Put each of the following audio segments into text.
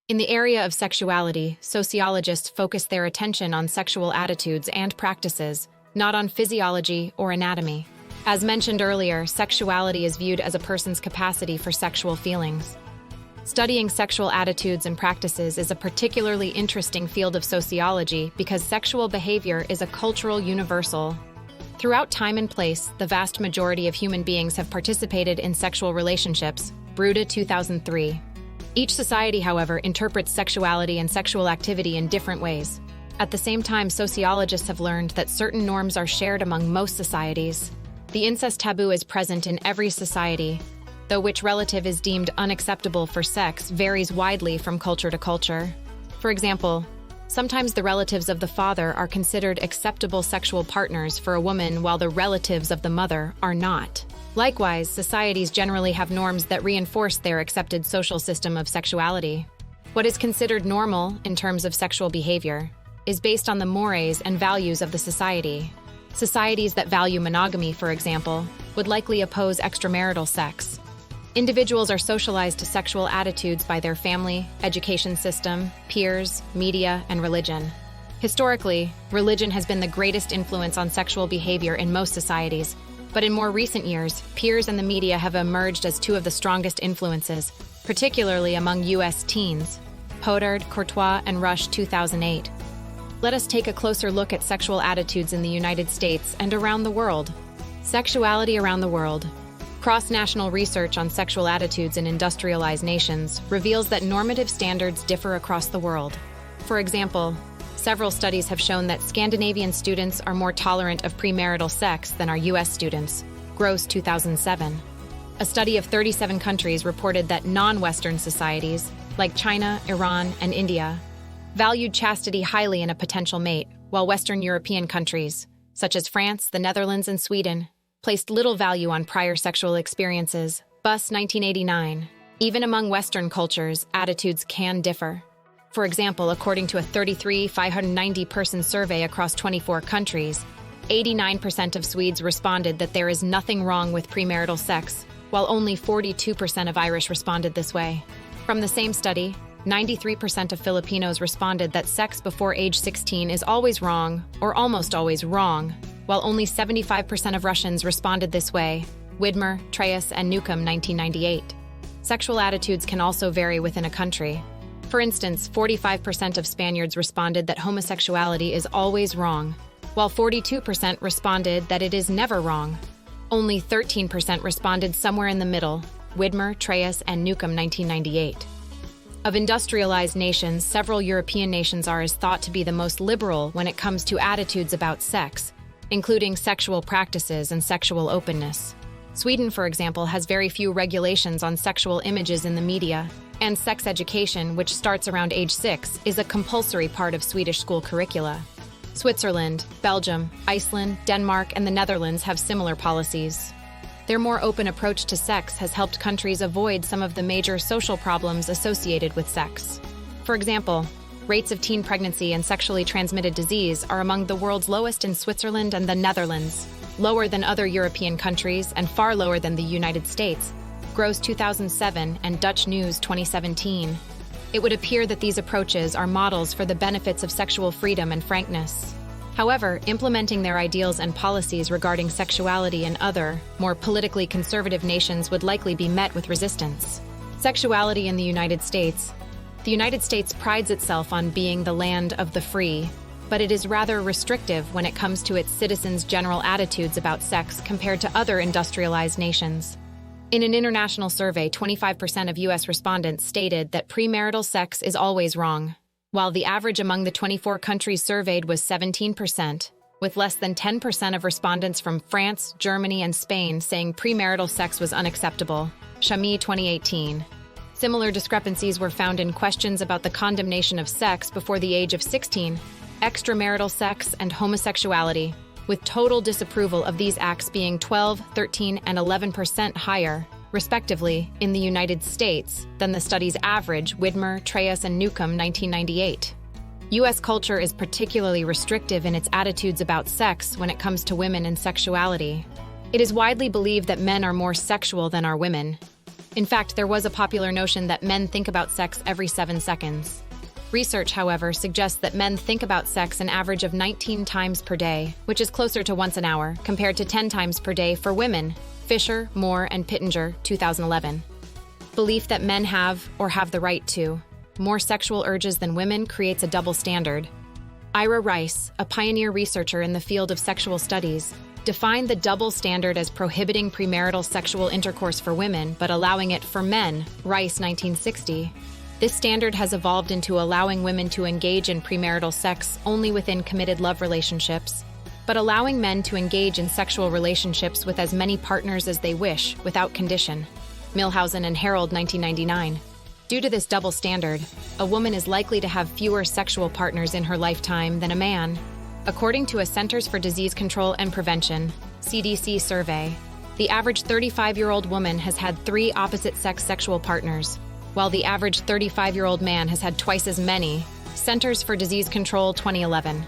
In the area of sexuality, sociologists focus their attention on sexual attitudes and practices, not on physiology or anatomy. As mentioned earlier, sexuality is viewed as a person's capacity for sexual feelings. Studying sexual attitudes and practices is a particularly interesting field of sociology because sexual behavior is a cultural universal. Throughout time and place, the vast majority of human beings have participated in sexual relationships, Bruda 2003. Each society, however, interprets sexuality and sexual activity in different ways. At the same time, sociologists have learned that certain norms are shared among most societies. The incest taboo is present in every society, though which relative is deemed unacceptable for sex varies widely from culture to culture. For example, sometimes the relatives of the father are considered acceptable sexual partners for a woman while the relatives of the mother are not. Likewise, societies generally have norms that reinforce their accepted social system of sexuality. What is considered normal in terms of sexual behavior is based on the mores and values of the society. Societies that value monogamy, for example, would likely oppose extramarital sex. Individuals are socialized to sexual attitudes by their family, education system, peers, media, and religion. Historically, religion has been the greatest influence on sexual behavior in most societies, but in more recent years, peers and the media have emerged as two of the strongest influences, particularly among U.S. teens. Podard, Courtois, and Rush 2008. Let us take a closer look at sexual attitudes in the United States and around the world. Sexuality around the world. Cross-national research on sexual attitudes in industrialized nations reveals that normative standards differ across the world. For example, several studies have shown that Scandinavian students are more tolerant of premarital sex than our U.S. students. Gross 2007. A study of 37 countries reported that non-Western societies, like China, Iran, and India, valued chastity highly in a potential mate, while Western European countries, such as France, the Netherlands, and Sweden, placed little value on prior sexual experiences. Buss 1989. Even among Western cultures, attitudes can differ. For example, according to a 590-person survey across 24 countries, 89% of Swedes responded that there is nothing wrong with premarital sex, while only 42% of Irish responded this way. From the same study, 93% of Filipinos responded that sex before age 16 is always wrong, or almost always wrong, while only 75% of Russians responded this way. Widmer, Treyas, and Newcomb 1998. Sexual attitudes can also vary within a country. For instance, 45% of Spaniards responded that homosexuality is always wrong, while 42% responded that it is never wrong. Only 13% responded somewhere in the middle. Widmer, Treyas, and Newcomb 1998. Of industrialized nations, several European nations are thought to be the most liberal when it comes to attitudes about sex, including sexual practices and sexual openness. Sweden, for example, has very few regulations on sexual images in the media, and sex education, which starts around age 6, is a compulsory part of Swedish school curricula. Switzerland, Belgium, Iceland, Denmark, and the Netherlands have similar policies. Their more open approach to sex has helped countries avoid some of the major social problems associated with sex. For example, rates of teen pregnancy and sexually transmitted disease are among the world's lowest in Switzerland and the Netherlands, lower than other European countries and far lower than the United States. Gross 2007 and Dutch News 2017. It would appear that these approaches are models for the benefits of sexual freedom and frankness. However, implementing their ideals and policies regarding sexuality in other, more politically conservative nations would likely be met with resistance. Sexuality in the United States. The United States prides itself on being the land of the free, but it is rather restrictive when it comes to its citizens' general attitudes about sex compared to other industrialized nations. In an international survey, 25% of U.S. respondents stated that premarital sex is always wrong, while the average among the 24 countries surveyed was 17%, with less than 10% of respondents from France, Germany, and Spain saying premarital sex was unacceptable. Chamy 2018. Similar discrepancies were found in questions about the condemnation of sex before the age of 16, extramarital sex, and homosexuality, with total disapproval of these acts being 12, 13, and 11% higher, respectively, in the United States than the study's average. Widmer, Treyas, and Newcomb 1998. U.S. culture is particularly restrictive in its attitudes about sex when it comes to women and sexuality. It is widely believed that men are more sexual than are women. In fact, there was a popular notion that men think about sex every 7 seconds. Research, however, suggests that men think about sex an average of 19 times per day, which is closer to once an hour, compared to 10 times per day for women. Fisher, Moore, and Pittenger, 2011. Belief that men have, or have the right to, more sexual urges than women creates a double standard. Ira Rice, a pioneer researcher in the field of sexual studies, defined the double standard as prohibiting premarital sexual intercourse for women but allowing it for men, Rice, 1960. This standard has evolved into allowing women to engage in premarital sex only within committed love relationships, but allowing men to engage in sexual relationships with as many partners as they wish, without condition. Milhausen and Harold, 1999. Due to this double standard, a woman is likely to have fewer sexual partners in her lifetime than a man. According to a Centers for Disease Control and Prevention, CDC survey, the average 35-year-old woman has had 3 opposite-sex sexual partners, while the average 35-year-old man has had twice as many. Centers for Disease Control, 2011.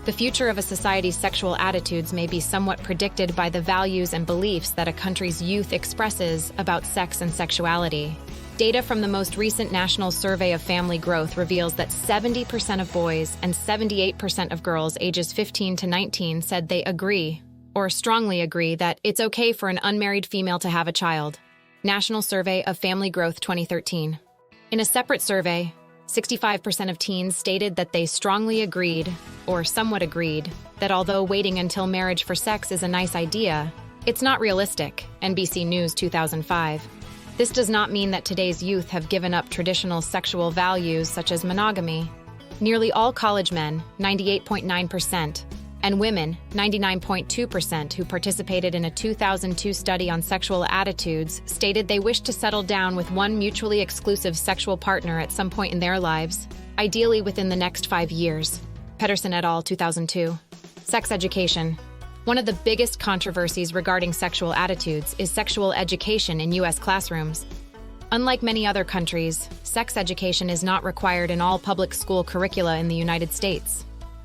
The future of a society's sexual attitudes may be somewhat predicted by the values and beliefs that a country's youth expresses about sex and sexuality. Data from the most recent National Survey of Family Growth reveals that 70% of boys and 78% of girls ages 15 to 19 said they agree, or strongly agree, that it's okay for an unmarried female to have a child. National Survey of Family Growth 2013. In a separate survey, 65% of teens stated that they strongly agreed, or somewhat agreed, that although waiting until marriage for sex is a nice idea, it's not realistic, NBC News 2005. This does not mean that today's youth have given up traditional sexual values such as monogamy. Nearly all college men, 98.9%, and women, 99.2%, who participated in a 2002 study on sexual attitudes stated they wished to settle down with one mutually exclusive sexual partner at some point in their lives, ideally within the next 5 years. Pedersen et al., 2002. Sex education. One of the biggest controversies regarding sexual attitudes is sexual education in U.S. classrooms. Unlike many other countries, sex education is not required in all public school curricula in the United States.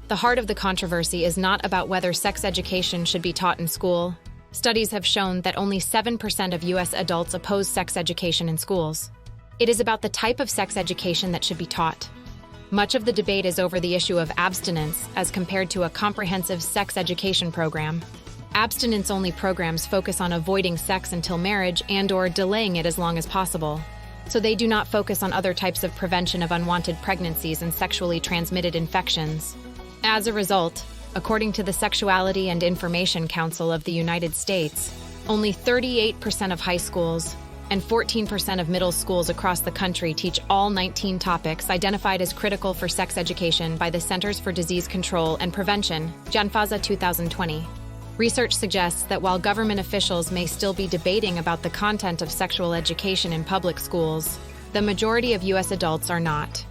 The heart of the controversy is not about whether sex education should be taught in school. Studies have shown that only 7% of U.S. adults oppose sex education in schools. It is about the type of sex education that should be taught. Much of the debate is over the issue of abstinence as compared to a comprehensive sex education program. Abstinence-only programs focus on avoiding sex until marriage and/or delaying it as long as possible, so they do not focus on other types of prevention of unwanted pregnancies and sexually transmitted infections. As a result, according to the Sexuality and Information Council of the United States, only 38% of high schools and 14% of middle schools across the country teach all 19 topics identified as critical for sex education by the Centers for Disease Control and Prevention, Janfaza 2020. Research suggests that while government officials may still be debating about the content of sexual education in public schools, the majority of U.S. adults are not.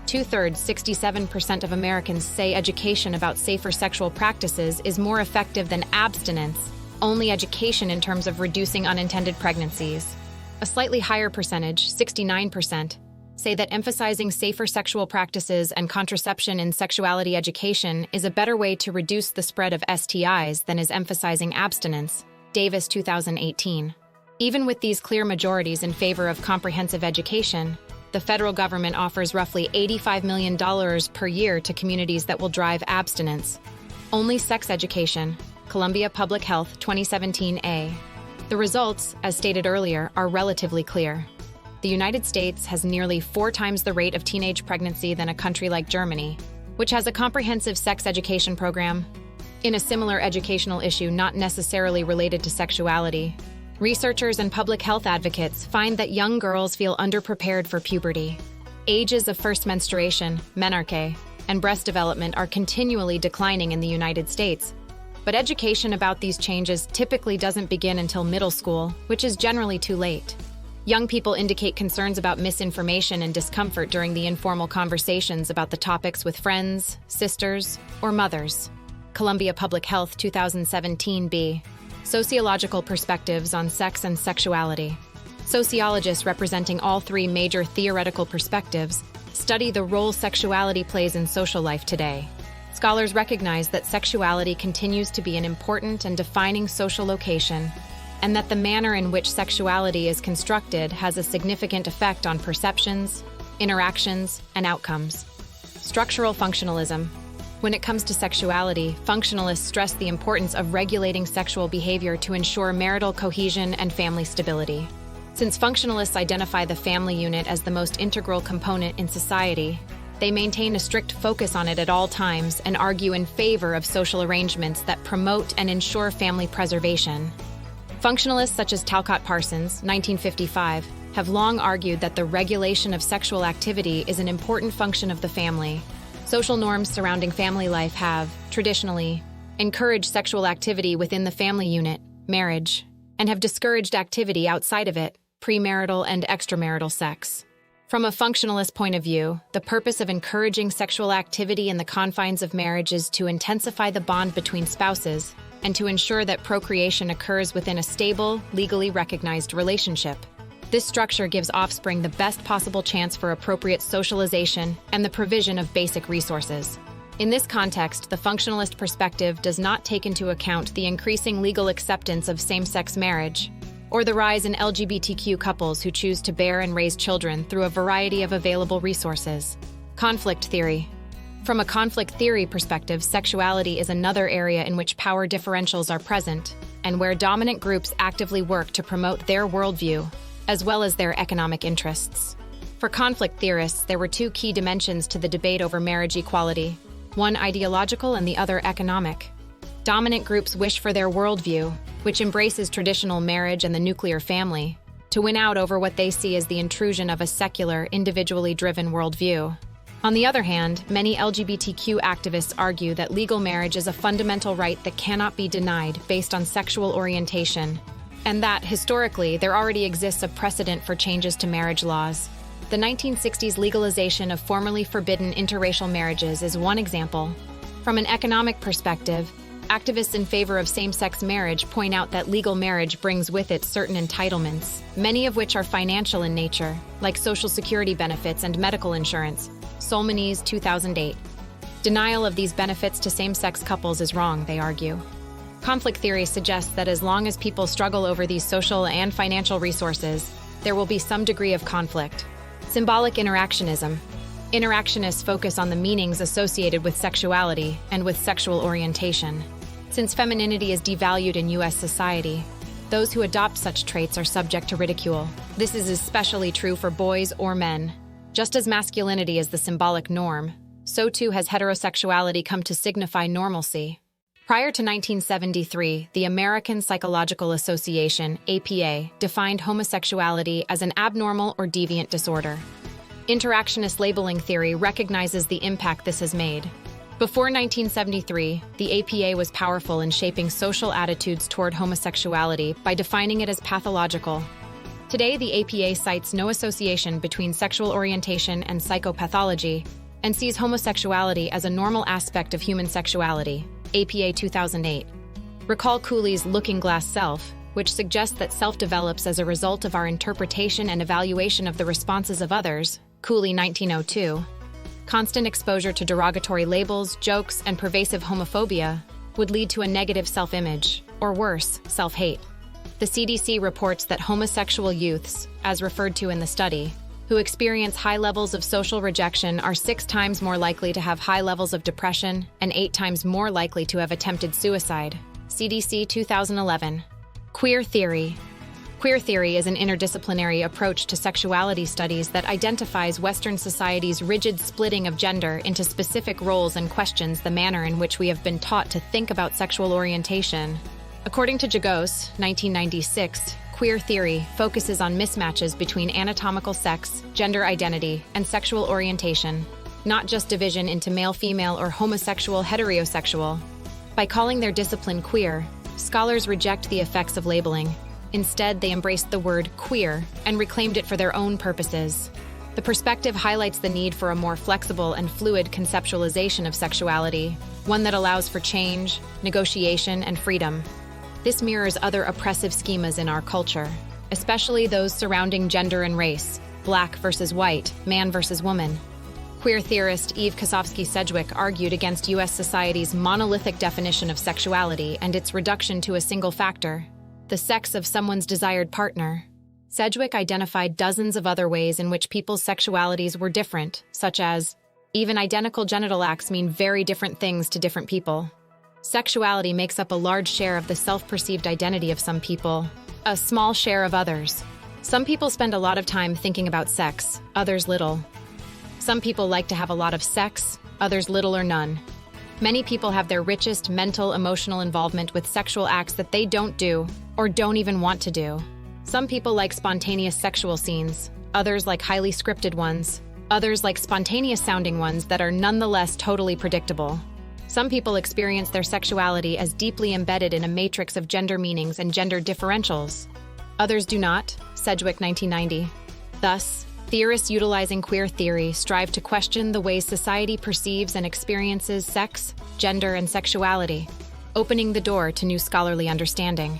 2/3, 67% of Americans say education about safer sexual practices is more effective than abstinence-only education in terms of reducing unintended pregnancies. A slightly higher percentage, 69%, say that emphasizing safer sexual practices and contraception in sexuality education is a better way to reduce the spread of STIs than is emphasizing abstinence. Davis, 2018. Even with these clear majorities in favor of comprehensive education, the federal government offers roughly $85 million per year to communities that will drive abstinence. Only sex education, Columbia Public Health, 2017a. The results, as stated earlier, are relatively clear. The United States has nearly 4 times the rate of teenage pregnancy than a country like Germany, which has a comprehensive sex education program. In a similar educational issue not necessarily related to sexuality, researchers and public health advocates find that young girls feel underprepared for puberty. Ages of first menstruation, menarche, and breast development are continually declining in the United States, but education about these changes typically doesn't begin until middle school, which is generally too late. Young people indicate concerns about misinformation and discomfort during the informal conversations about the topics with friends, sisters, or mothers. Columbia Public Health, 2017b. Sociological Perspectives on Sex and Sexuality. Sociologists representing all 3 major theoretical perspectives study the role sexuality plays in social life today. Scholars recognize that sexuality continues to be an important and defining social location, and that the manner in which sexuality is constructed has a significant effect on perceptions, interactions, and outcomes. Structural functionalism. When it comes to sexuality, functionalists stress the importance of regulating sexual behavior to ensure marital cohesion and family stability. Since functionalists identify the family unit as the most integral component in society, they maintain a strict focus on it at all times and argue in favor of social arrangements that promote and ensure family preservation. Functionalists such as Talcott Parsons, 1955, have long argued that the regulation of sexual activity is an important function of the family. Social norms surrounding family life have, traditionally, encouraged sexual activity within the family unit, marriage, and have discouraged activity outside of it, premarital and extramarital sex. From a functionalist point of view, the purpose of encouraging sexual activity in the confines of marriage is to intensify the bond between spouses and to ensure that procreation occurs within a stable, legally recognized relationship. This structure gives offspring the best possible chance for appropriate socialization and the provision of basic resources. In this context, the functionalist perspective does not take into account the increasing legal acceptance of same-sex marriage, or the rise in LGBTQ couples who choose to bear and raise children through a variety of available resources. Conflict theory. From a conflict theory perspective, sexuality is another area in which power differentials are present, and where dominant groups actively work to promote their worldview, as well as their economic interests. For conflict theorists, there were two key dimensions to the debate over marriage equality, one ideological and the other economic. Dominant groups wish for their worldview, which embraces traditional marriage and the nuclear family, to win out over what they see as the intrusion of a secular, individually driven worldview. On the other hand, many LGBTQ activists argue that legal marriage is a fundamental right that cannot be denied based on sexual orientation, and that, historically, there already exists a precedent for changes to marriage laws. The 1960s legalization of formerly forbidden interracial marriages is one example. From an economic perspective, activists in favor of same-sex marriage point out that legal marriage brings with it certain entitlements, many of which are financial in nature, like Social Security benefits and medical insurance. Solmonese, 2008. Denial of these benefits to same-sex couples is wrong, they argue. Conflict theory suggests that as long as people struggle over these social and financial resources, there will be some degree of conflict. Symbolic interactionism. Interactionists focus on the meanings associated with sexuality and with sexual orientation. Since femininity is devalued in U.S. society, those who adopt such traits are subject to ridicule. This is especially true for boys or men. Just as masculinity is the symbolic norm, so too has heterosexuality come to signify normalcy. Prior to 1973, the American Psychological Association, APA, defined homosexuality as an abnormal or deviant disorder. Interactionist labeling theory recognizes the impact this has made. Before 1973, the APA was powerful in shaping social attitudes toward homosexuality by defining it as pathological. Today, the APA cites no association between sexual orientation and psychopathology and sees homosexuality as a normal aspect of human sexuality. APA 2008. Recall Cooley's Looking Glass Self, which suggests that self develops as a result of our interpretation and evaluation of the responses of others. Cooley, 1902. Constant exposure to derogatory labels, jokes, and pervasive homophobia would lead to a negative self-image, or worse, self-hate. The CDC reports that homosexual youths, as referred to in the study, who experience high levels of social rejection are 6 times more likely to have high levels of depression and 8 times more likely to have attempted suicide. CDC 2011. Queer theory. Queer theory is an interdisciplinary approach to sexuality studies that identifies Western society's rigid splitting of gender into specific roles and questions the manner in which we have been taught to think about sexual orientation. According to Jagos, 1996, queer theory focuses on mismatches between anatomical sex, gender identity, and sexual orientation, not just division into male-female or homosexual-heterosexual. By calling their discipline queer, scholars reject the effects of labeling. Instead, they embraced the word queer and reclaimed it for their own purposes. The perspective highlights the need for a more flexible and fluid conceptualization of sexuality, one that allows for change, negotiation, and freedom. This mirrors other oppressive schemas in our culture, especially those surrounding gender and race, black versus white, man versus woman. Queer theorist Eve Kosofsky-Sedgwick argued against U.S. society's monolithic definition of sexuality and its reduction to a single factor, the sex of someone's desired partner. Sedgwick identified dozens of other ways in which people's sexualities were different, such as, even identical genital acts mean very different things to different people. Sexuality makes up a large share of the self-perceived identity of some people, a small share of others. Some people spend a lot of time thinking about sex, others little. Some people like to have a lot of sex, others little or none. Many people have their richest mental, emotional involvement with sexual acts that they don't do or don't even want to do. Some people like spontaneous sexual scenes, others like highly scripted ones, others like spontaneous-sounding ones that are nonetheless totally predictable. Some people experience their sexuality as deeply embedded in a matrix of gender meanings and gender differentials. Others do not, Sedgwick 1990. Thus, theorists utilizing queer theory strive to question the ways society perceives and experiences sex, gender, and sexuality, opening the door to new scholarly understanding.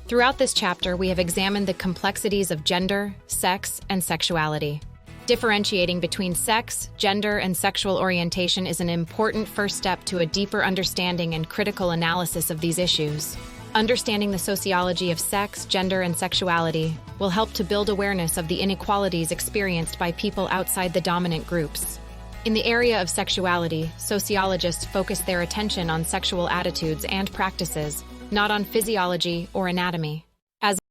Throughout this chapter, we have examined the complexities of gender, sex, and sexuality. Differentiating between sex, gender, and sexual orientation is an important first step to a deeper understanding and critical analysis of these issues. Understanding the sociology of sex, gender, and sexuality will help to build awareness of the inequalities experienced by people outside the dominant groups. In the area of sexuality, sociologists focus their attention on sexual attitudes and practices, not on physiology or anatomy.